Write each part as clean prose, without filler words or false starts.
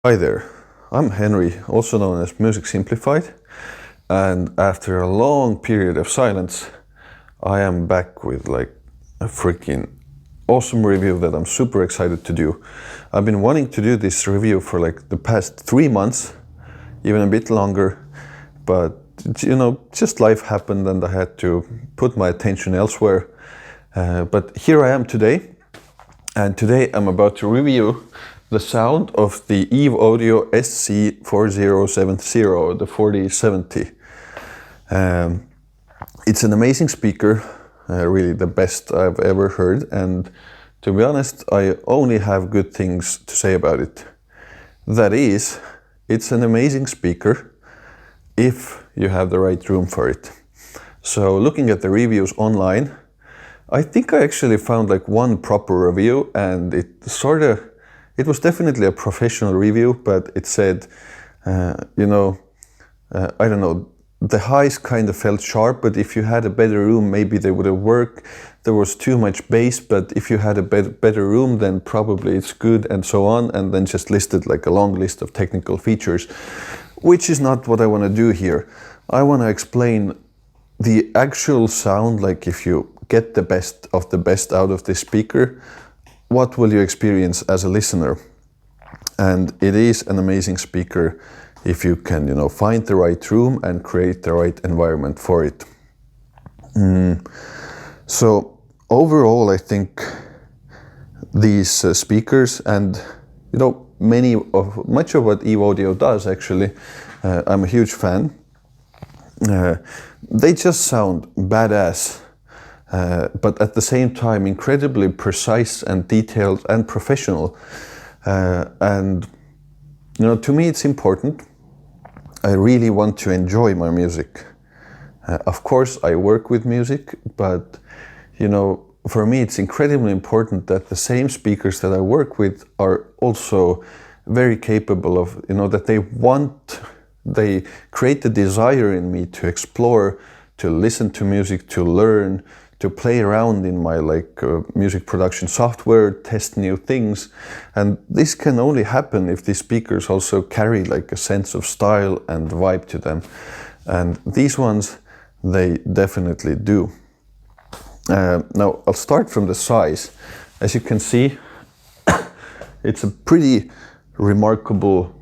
Hi there, I'm Henry, also known as Music Simplified, and after a long period of silence, I am back with like a freaking awesome review that I'm super excited to do. I've been wanting to do this review for like the past 3 months, even a bit longer, but just life happened and I had to put my attention elsewhere. But here I am today, and today I'm about to review the sound of the Eve Audio SC4070, the 4070. It's an amazing speaker, really the best I've ever heard, and to be honest, I only have good things to say about it. That is, it's an amazing speaker if you have the right room for it. So looking at the reviews online, I think I actually found like one proper review, and it was definitely a professional review, but it said, I don't know, the highs kind of felt sharp, but if you had a better room, maybe they would have worked. There was too much bass, but if you had a better room, then probably it's good, and so on, and then just listed like a long list of technical features, which is not what I want to do here. I want to explain the actual sound, like if you get the best of the best out of this speaker, what will you experience as a listener? And it is an amazing speaker if you can, find the right room and create the right environment for it. So overall, I think these speakers and much of what Eve Audio does actually, I'm a huge fan. They just sound badass. But at the same time incredibly precise and detailed and professional. And to me it's important. I really want to enjoy my music. Of course I work with music, but for me it's incredibly important that the same speakers that I work with are also very capable of, that they create the desire in me to explore, to listen to music, to learn, to play around in my music production software, test new things. And this can only happen if these speakers also carry like a sense of style and vibe to them. And these ones, they definitely do. Now I'll start from the size. As you can see, it's a pretty remarkable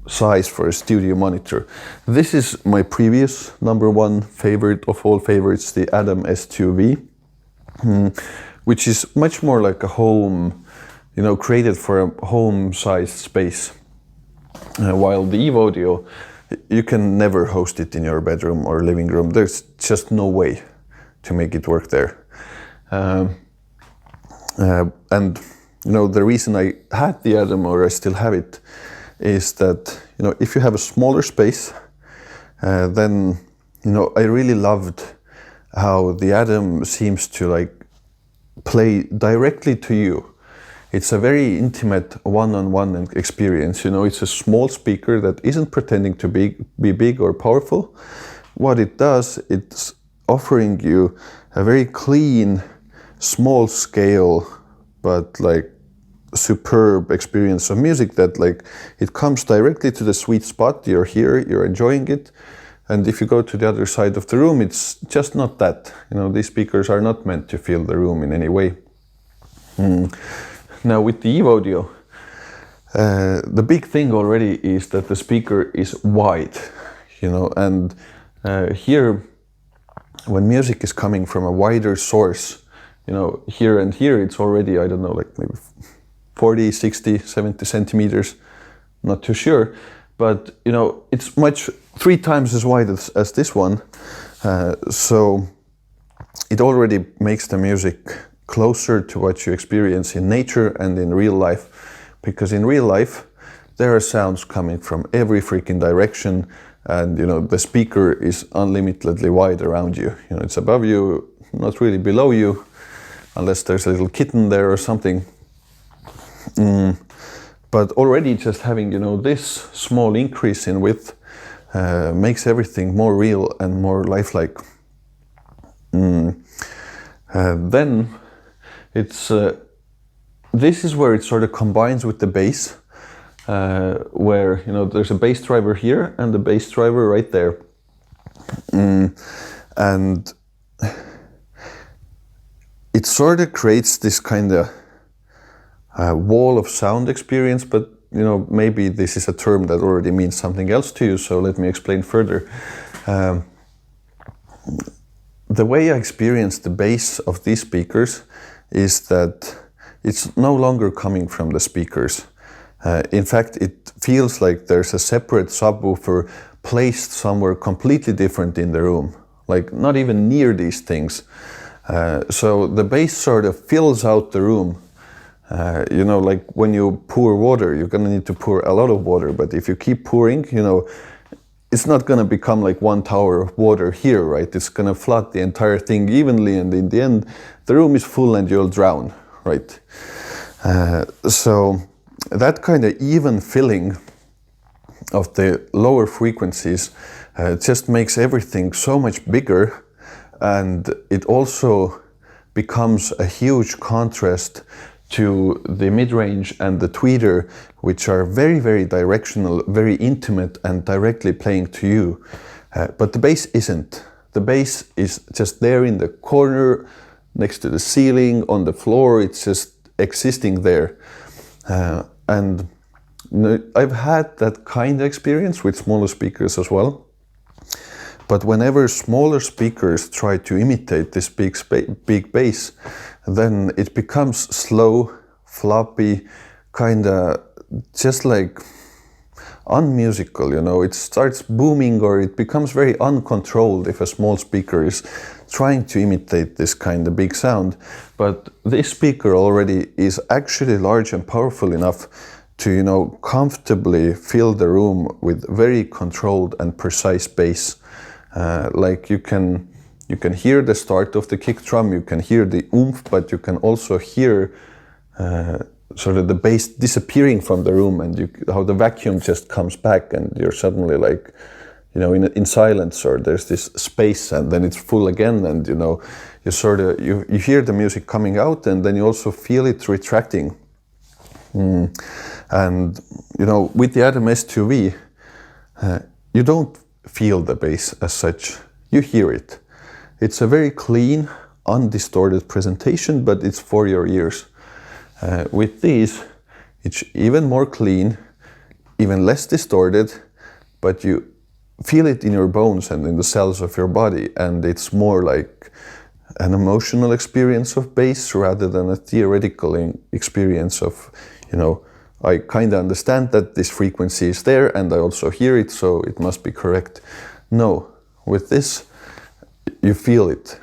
size for a studio monitor. This is my previous number one favorite of all favorites, the Adam S2V, which is much more like a home, created for a home-sized space. While the Eve Audio, you can never host it in your bedroom or living room. There's just no way to make it work there. And the reason I had the Adam, or I still have it, is that if you have a smaller space, then I really loved how the Adam seems to play directly to you. It's a very intimate one-on-one experience. It's a small speaker that isn't pretending to be big or powerful. What it does, it's offering you a very clean, small scale, but superb experience of music that it comes directly to the sweet spot. You're here, you're enjoying it, and if you go to the other side of the room, it's just not that. These speakers are not meant to fill the room in any way. Now with the Eve Audio, the big thing already is that the speaker is wide, and here when music is coming from a wider source, here and here, it's already, I don't know, maybe 40, 60, 70 centimeters, not too sure, but it's 3 times as wide as this one, so it already makes the music closer to what you experience in nature and in real life, because in real life there are sounds coming from every freaking direction, and the speaker is unlimitedly wide around you. It's above you, not really below you, unless there's a little kitten there or something. But already just having this small increase in width makes everything more real and more lifelike. Then it's this is where it sort of combines with the bass, where there's a bass driver here and the bass driver right there, and it sort of creates this kind of wall of sound experience. But maybe this is a term that already means something else to you, so let me explain further. The way I experience the bass of these speakers is that it's no longer coming from the speakers. In fact, it feels like there's a separate subwoofer placed somewhere completely different in the room, like not even near these things. So the bass sort of fills out the room. Like when you pour water, you're gonna need to pour a lot of water, but if you keep pouring, it's not gonna become like one tower of water here, right? It's gonna flood the entire thing evenly, and in the end, the room is full and you'll drown, right? So that kind of even filling of the lower frequencies just makes everything so much bigger, and it also becomes a huge contrast to the mid-range and the tweeter, which are very, very directional, very intimate and directly playing to you. But the bass isn't. The bass is just there in the corner, next to the ceiling, on the floor. It's just existing there. And I've had that kind of experience with smaller speakers as well. But whenever smaller speakers try to imitate this big bass, then it becomes slow, floppy, kind of just like unmusical, It starts booming, or it becomes very uncontrolled if a small speaker is trying to imitate this kind of big sound. But this speaker already is actually large and powerful enough to, comfortably fill the room with very controlled and precise bass. Like you can hear the start of the kick drum, you can hear the oomph, but you can also hear sort of the bass disappearing from the room, and how the vacuum just comes back, and you're suddenly like, in silence, or there's this space, and then it's full again, and you sort of you hear the music coming out, and then you also feel it retracting. And with the Atom S2V, you don't feel the bass as such, you hear it. It's a very clean, undistorted presentation, but it's for your ears. With these, it's even more clean, even less distorted, but you feel it in your bones and in the cells of your body, and it's more like an emotional experience of bass rather than a theoretical experience of, I kind of understand that this frequency is there and I also hear it, so it must be correct. No, with this, you feel it.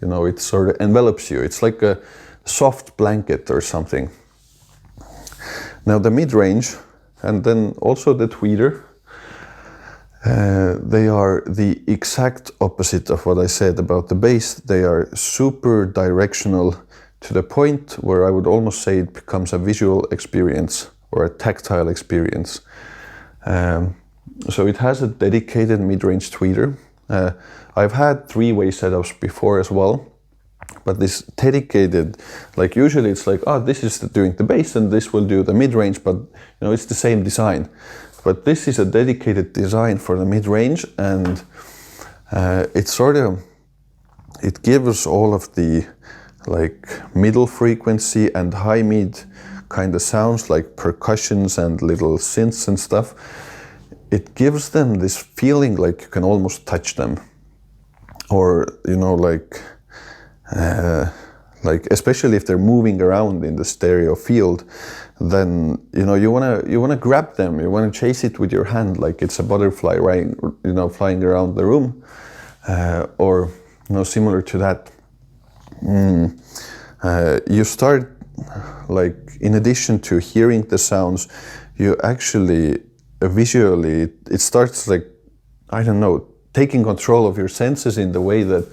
It sort of envelops you. It's like a soft blanket or something. Now the mid-range and then also the tweeter, they are the exact opposite of what I said about the bass. They are super directional to the point where I would almost say it becomes a visual experience or a tactile experience. So it has a dedicated mid-range tweeter. I've had three-way setups before as well, but this dedicated, like usually it's like, this is doing the bass and this will do the mid-range, but it's the same design. But this is a dedicated design for the mid-range, and it gives all of the like middle frequency and high mid kind of sounds, like percussions and little synths and stuff. It gives them this feeling like you can almost touch them, or like especially if they're moving around in the stereo field, then you wanna grab them, you wanna chase it with your hand like it's a butterfly, right? Flying around the room, or similar to that. You start, like, in addition to hearing the sounds, you actually visually, it starts like, I don't know, taking control of your senses in the way that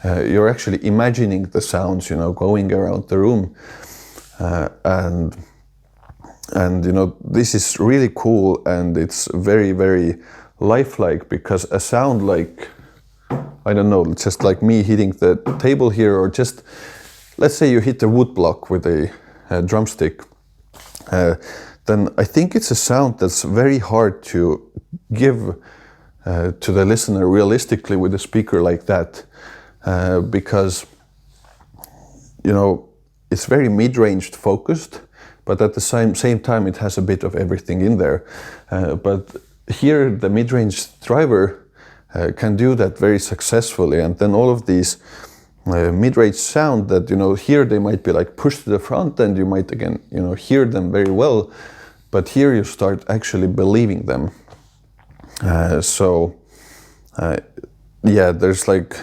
you're actually imagining the sounds, going around the room. And this is really cool, and it's very, very lifelike, because a sound like, I don't know, just like me hitting the table here, or just, let's say you hit the wood block with a drumstick. The then I think it's a sound that's very hard to give to the listener realistically with a speaker like that, because it's very mid-range focused, but at the same time it has a bit of everything in there. But here the mid-range driver can do that very successfully, and then all of these mid-range sound that here they might be like pushed to the front, and you might again hear them very well, but here you start actually believing them. Yeah, there's like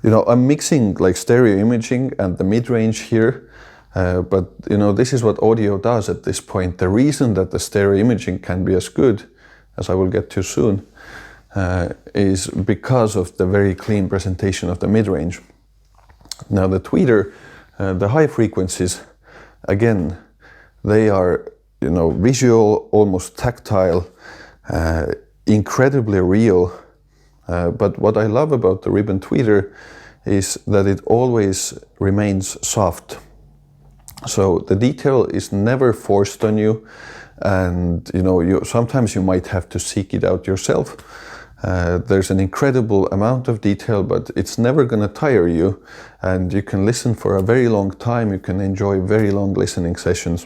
I'm mixing like stereo imaging and the mid-range here, but this is what audio does at this point. The reason that the stereo imaging can be as good, as I will get to soon, is because of the very clean presentation of the mid-range. Now the tweeter, the high frequencies, again, they are visual, almost tactile, incredibly real. But what I love about the ribbon tweeter is that it always remains soft. So the detail is never forced on you, and sometimes you might have to seek it out yourself. There's an incredible amount of detail, but it's never going to tire you, and you can listen for a very long time. You can enjoy very long listening sessions.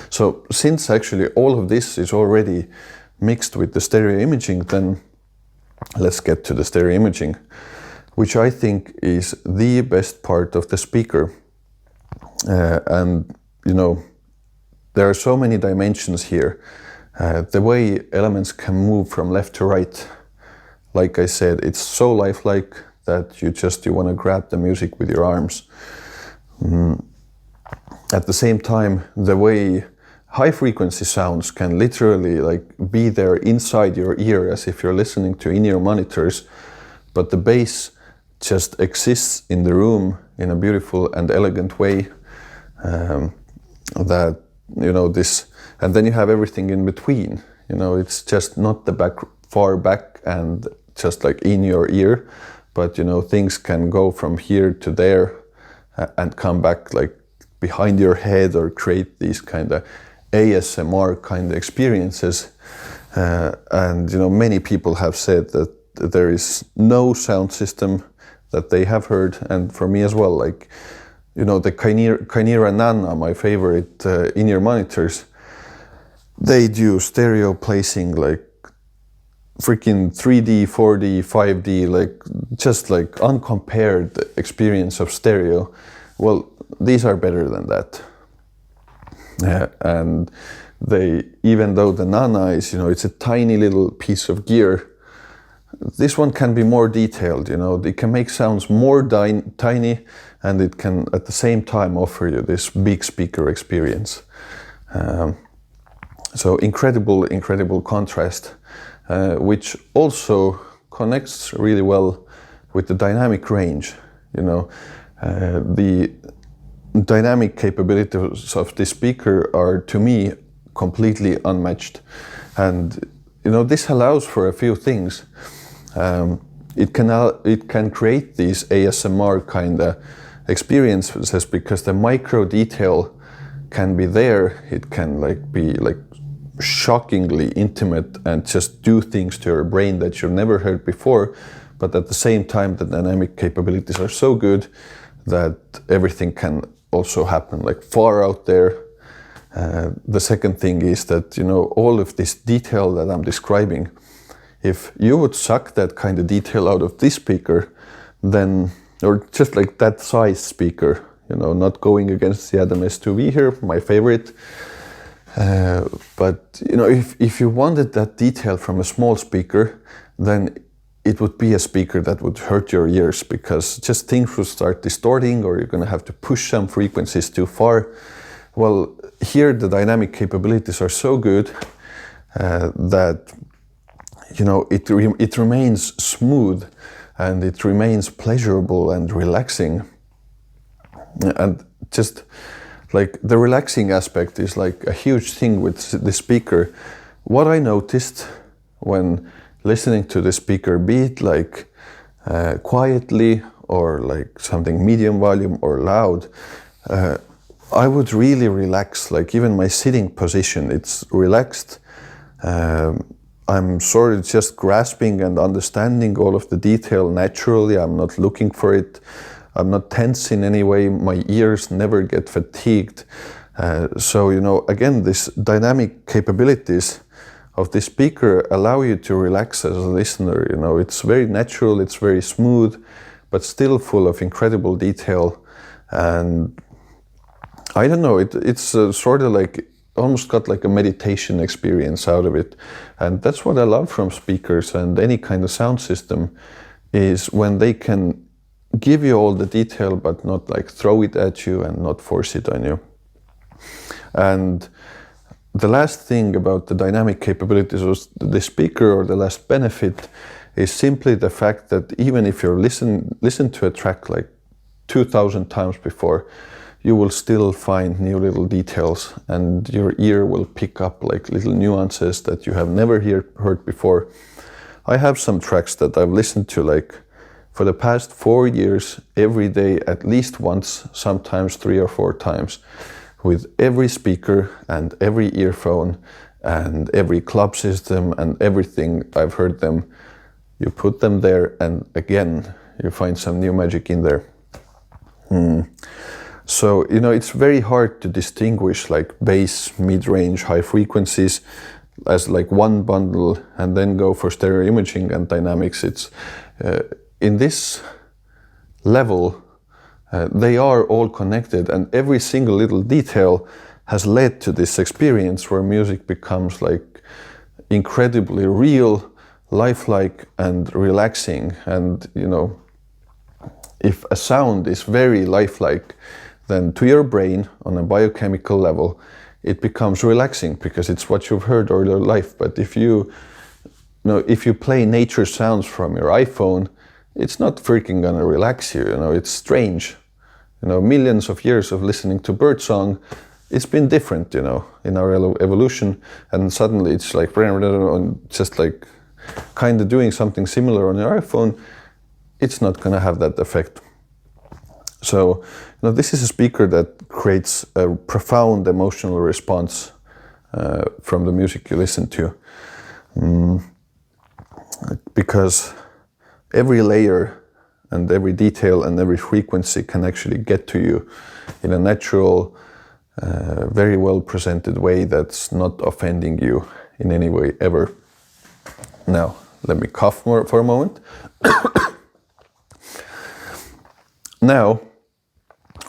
So since actually all of this is already mixed with the stereo imaging, then let's get to the stereo imaging, which I think is the best part of the speaker. And there are so many dimensions here. The way elements can move from left to right, like I said, it's so lifelike that you want to grab the music with your arms. At the same time, the way high frequency sounds can literally like be there inside your ear as if you're listening to in-ear monitors, but the bass just exists in the room in a beautiful and elegant way. This, and then you have everything in between. It's just not the far back and just like in your ear, but things can go from here to there and come back like behind your head, or create these kind of ASMR kind of experiences. And many people have said that there is no sound system that they have heard, and for me as well, like the Kynera Nana, my favorite in-ear monitors, they do stereo placing like freaking 3D, 4D, 5D, like just like uncompared experience of stereo. Well, these are better than that. And even though the Nana is, it's a tiny little piece of gear, this one can be more detailed. It can make sounds more tiny, and it can at the same time offer you this big speaker experience. So incredible contrast, which also connects really well with the dynamic range. The dynamic capabilities of this speaker are, to me, completely unmatched. And this allows for a few things. It can create these ASMR kind of experiences because the micro detail can be there. It can be shockingly intimate and just do things to your brain that you've never heard before. But at the same time, the dynamic capabilities are so good that everything can also happen like far out there. The second thing is that all of this detail that I'm describing, if you would suck that kind of detail out of this speaker, then, or just like that size speaker, not going against the Adam S2V here, my favorite, but if you wanted that detail from a small speaker, then it would be a speaker that would hurt your ears, because just things would start distorting, or you're going to have to push some frequencies too far. Well, here the dynamic capabilities are so good that it remains smooth, and it remains pleasurable and relaxing. And just like the relaxing aspect is like a huge thing with the speaker. What I noticed when listening to the speaker, be it like quietly or like something medium volume or loud, I would really relax, like even my sitting position, it's relaxed. I'm sort of just grasping and understanding all of the detail naturally. I'm not looking for it. I'm not tense in any way. My ears never get fatigued. So, you know, again, this dynamic capabilities of the speaker allow you to relax as a listener. You know, it's very natural, it's very smooth, but still full of incredible detail. And I don't know, it's sort of like, almost got like a meditation experience out of it. And that's what I love from speakers and any kind of sound system, is when they can give you all the detail, but not like throw it at you and not force it on you. And the last thing about the dynamic capabilities of the speaker, or the last benefit, is simply the fact that even if you're listen to a track like 2,000 times before, you will still find new little details, and your ear will pick up like little nuances that you have never heard before. I have some tracks that I've listened to like for the past 4 years, every day at least once, sometimes 3 or 4 times, with every speaker and every earphone and every club system and everything. I've heard them. You put them there and again, you find some new magic in there. So, you know, it's very hard to distinguish like bass, mid-range, high frequencies as like one bundle and then go for stereo imaging and dynamics. It's in this level, they are all connected, and every single little detail has led to this experience where music becomes like incredibly real, lifelike and relaxing. And, you know, if a sound is very lifelike, then to your brain on a biochemical level, it becomes relaxing because it's what you've heard all your life. But if you play nature sounds from your iPhone, it's not freaking gonna relax you. You know, it's strange. You know, millions of years of listening to birdsong, it's been different, you know, in our evolution, and suddenly it's like just like kind of doing something similar on your iPhone. It's not gonna have that effect. So, you know, this is a speaker that creates a profound emotional response from the music you listen to, because every layer and every detail and every frequency can actually get to you in a natural, very well presented way that's not offending you in any way ever. Now, let me cough for a moment. Now,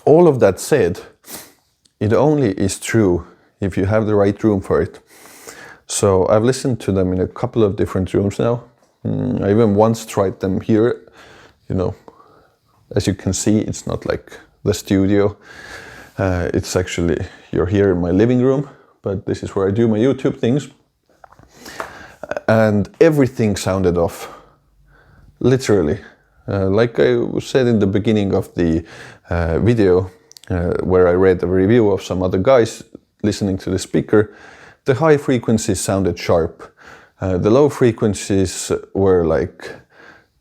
all of that said, it only is true if you have the right room for it. So I've listened to them in a couple of different rooms now. I even once tried them here. You know, as you can see, it's not like the studio. It's actually, you're here in my living room, but this is where I do my YouTube things. And everything sounded off, literally. Like I said in the beginning of the video, where I read a review of some other guys listening to the speaker, the high frequencies sounded sharp. The low frequencies were like,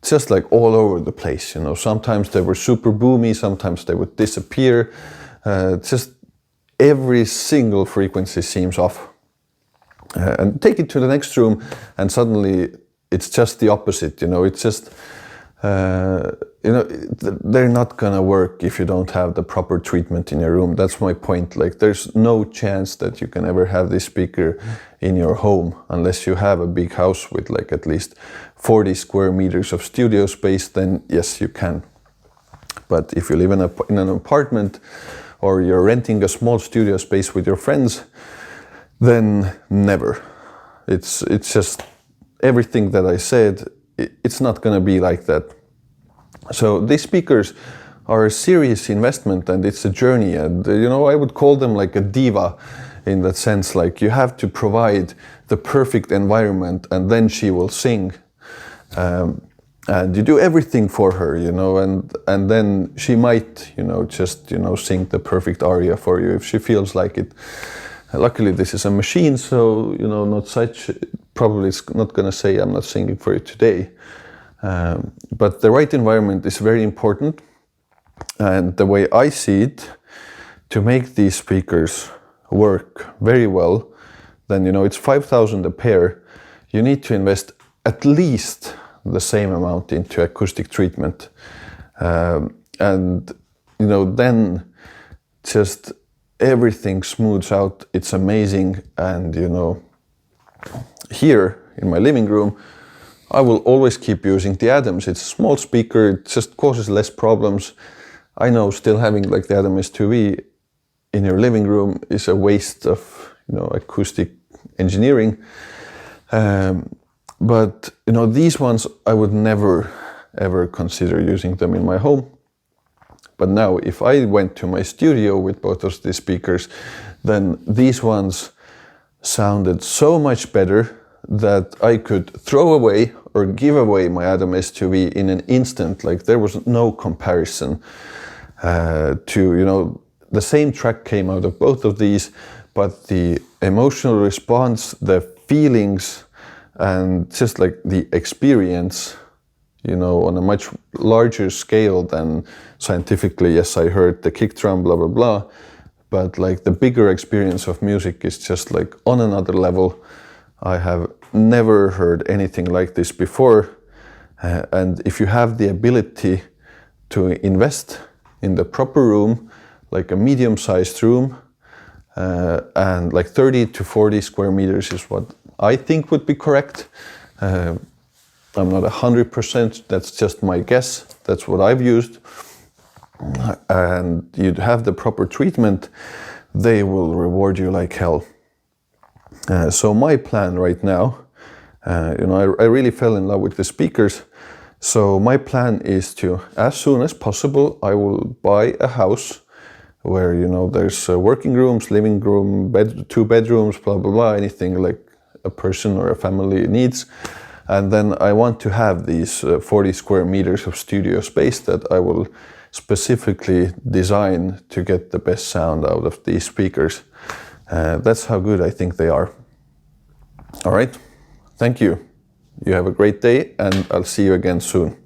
just like all over the place, you know. Sometimes they were super boomy, sometimes they would disappear. Just every single frequency seems off. And take it to the next room and suddenly it's just the opposite, you know. It's just, you know, they're not gonna work if you don't have the proper treatment in your room. That's my point. Like, there's no chance that you can ever have this speaker in your home unless you have a big house with like at least 40 square meters of studio space. Then yes, you can. But if you live in an apartment or you're renting a small studio space with your friends, then never. It's just everything that I said, it's not gonna be like that. So these speakers are a serious investment and it's a journey, and you know, I would call them like a diva in that sense. Like, you have to provide the perfect environment and then she will sing. And you do everything for her, you know, and then she might, you know, just, you know, sing the perfect aria for you if she feels like it. Luckily, this is a machine, so, you know, not such, probably it's not gonna say I'm not singing for you today. But the right environment is very important. And the way I see it to make these speakers work very well, then it's 5,000 a pair. You need to invest at least the same amount into acoustic treatment, and then just everything smooths out. It's amazing. And here in my living room, I will always keep using the Adams. It's a small speaker, it just causes less problems. I know still having like the Adam S2V in your living room is a waste of acoustic engineering, but these ones I would never ever consider using them in my home. But now if I went to my studio with both of these speakers, then these ones sounded so much better that I could throw away or give away my Adam S2V in an instant. Like there was no comparison to the same track came out of both of these, but the emotional response, the feelings, and just like the experience, on a much larger scale than scientifically. Yes, I heard the kick drum, blah, blah, blah, but like the bigger experience of music is just like on another level. I have never heard anything like this before. And if you have the ability to invest in the proper room, like a medium-sized room, and like 30 to 40 square meters is what I think would be correct. I'm not 100%, that's just my guess. That's what I've used. And you'd have the proper treatment, they will reward you like hell. So my plan right now, I really fell in love with the speakers. So my plan is to, as soon as possible, I will buy a house where, there's working rooms, living room, two bedrooms, blah, blah, blah, anything like a person or a family needs. And then I want to have these 40 square meters of studio space that I will specifically design to get the best sound out of these speakers. That's how good I think they are. All right, thank you. You have a great day, and I'll see you again soon.